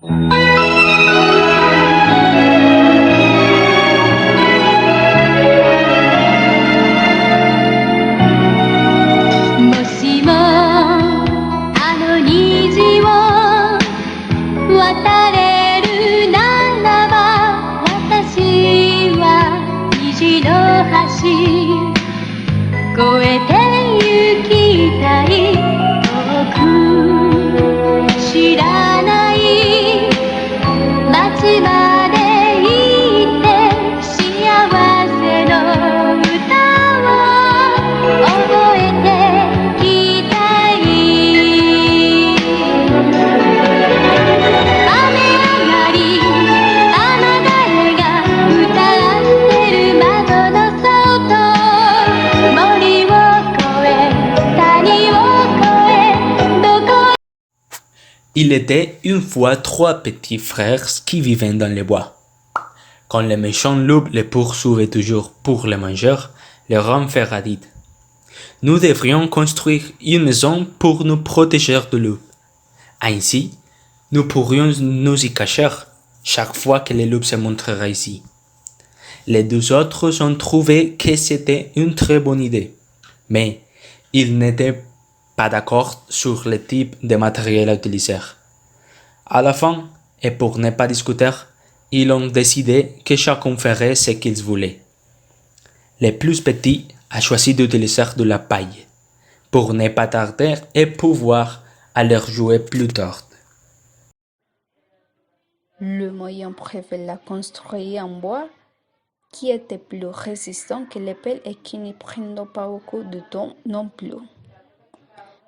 もしもあの虹を渡れるならば、私は虹の橋越えて行きたい。遠く知らない街まで行って幸せの歌を覚えてきたい。雨上がり雨誰が歌ってる窓の外、森を越え谷を越えどこ。Il était une fois trois petits frères qui vivaient dans les bois. Quand le méchant loup les poursuivait toujours pour les manger, le grand frère a dit: Nous devrions construire une maison pour nous protéger de loup. Ainsi, nous pourrions nous y cacher chaque fois que le loup se montrera ici. Les deux autres ont trouvé que c'était une très bonne idée, mais ils n'étaient pas d'accord sur le type de matériel à utiliser. À la fin, et pour ne pas discuter, ils ont décidé que chacun ferait ce qu'il voulait. Le plus petit a choisi d'utiliser de la paille, pour ne pas tarder et pouvoir aller jouer plus tard. Le moyen préfet l'a construit en bois, qui était plus résistant que l'épée et qui ne prenait pas beaucoup de temps non plus.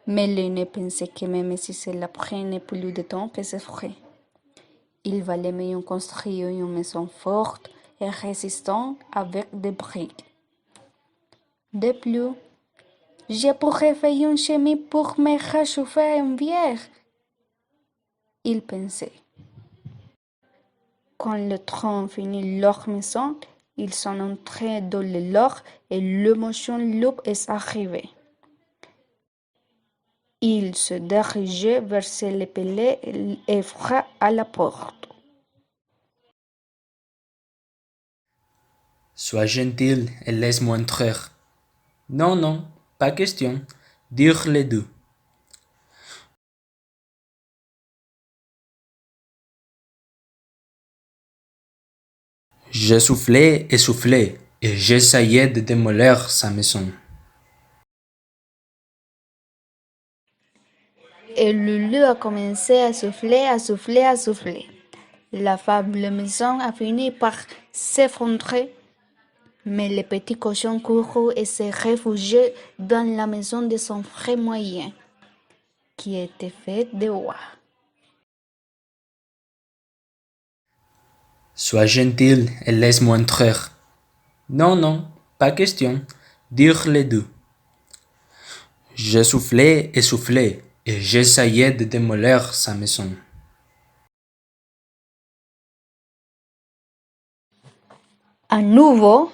Mais l'aîné pensait que même si cela prenait plus de temps que ce ferait, il valait mieux construire une maison forte et résistante avec des briques. De plus, je pourrais faire une chemise pour me réchauffer en hiver, il pensait. Quand le train finit leur maison, ils sont entrés dans le leur et le méchant loup est arrivé. Il se dirigeait vers le palais et frappe à la porte. Sois gentil et laisse-moi entrer. Non, non, pas question, dirent les deux. Je soufflais et j'essayais de démolir sa maison. Et le loup a commencé à souffler. La faible maison a fini par s'effondrer, mais le petit cochon courut et s'est réfugié dans la maison de son frère moyen, qui était faite de bois. Sois gentil et laisse-moi entrer. Non, non, pas question, dirent les deux. Je soufflais et j'essayais de démolir sa maison. À nouveau,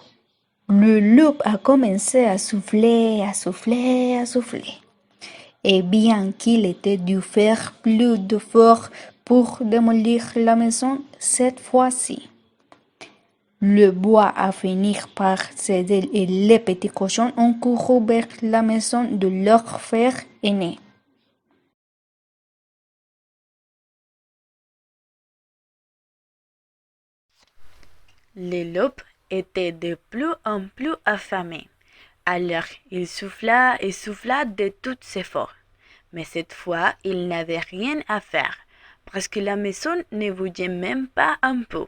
le loup a commencé à souffler. Et bien qu'il ait dû faire plus d'efforts pour démolir la maison cette fois-ci, le bois a fini par céder et les petits cochons ont couru vers la maison de leur frère aîné. Le loup était de plus en plus affamé. Alors il souffla et souffla de toutes ses forces. Mais cette fois, il n'avait rien à faire, parce que la maison ne bougeait même pas un peu.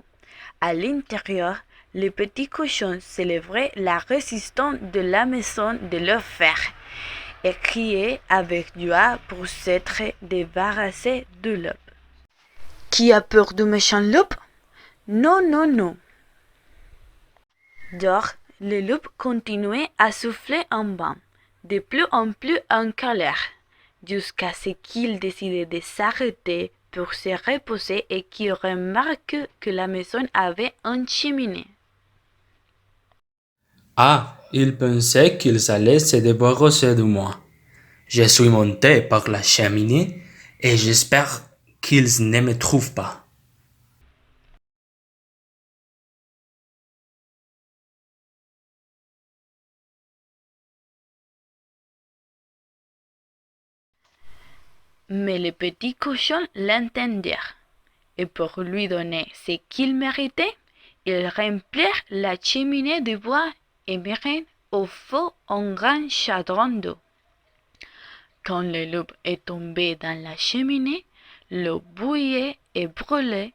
À l'intérieur, les petits cochons célébraient la résistance de la maison de leur frère et criaient avec joie pour s'être débarrassés du loup. Qui a peur du méchant loup? Non, non, non. Dehors, le loup continuait à souffler en vain, de plus en plus en colère, jusqu'à ce qu'il décide de s'arrêter pour se reposer et qu'il remarque que la maison avait une cheminée. Ah, ils pensaient qu'ils allaient se débarrasser de moi. Je suis monté par la cheminée et j'espère qu'ils ne me trouvent pas. Mais les petits cochons l'entendirent, et pour lui donner ce qu'il méritait, ils remplirent la cheminée de bois et mirent au feu un grand chaudron d'eau. Quand le loup est tombé dans la cheminée, l'eau bouillait et brûlait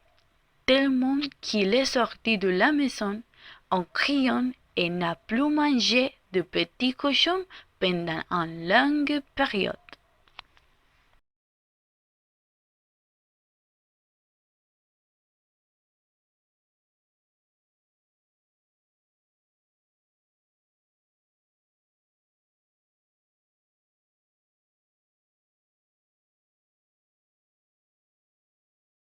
tellement qu'il est sorti de la maison en criant et n'a plus mangé de petits cochons pendant une longue période.